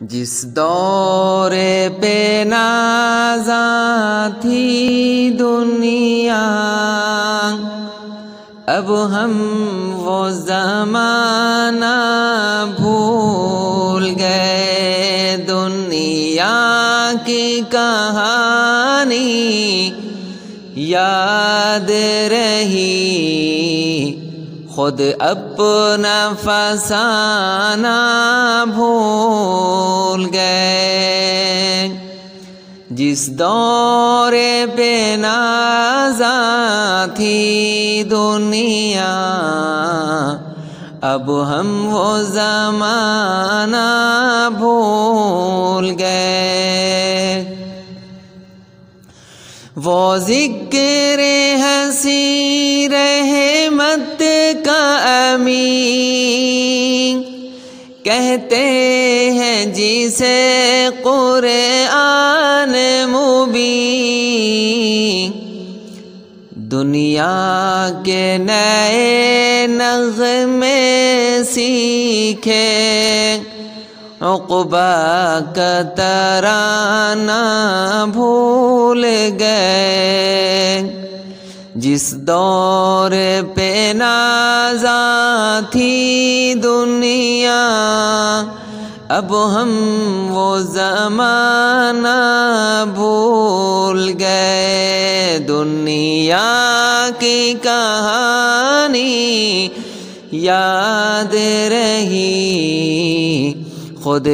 جس دور پہ نازاں تھی دنیا، اب ہم وہ زمانہ بھول گئے۔ دنیا کی کہانی یاد رہی، خود اپنا فسانہ بھول گئے۔ جس دور پہ نازاں تھی دنیا، اب ہم وہ زمانہ بھول گئے۔ وہ ذکر ہنسی رحمت کا امین کہتے ہیں جسے قرآن مبین، دنیا کے نئے نغمے سیکھے، عقبہ کا ترانہ بھول گئے۔ جس دور پہ نازاں تھی دنیا، اب ہم وہ زمانہ بھول گئے۔ دنیا کی کہانی یاد رہی، خود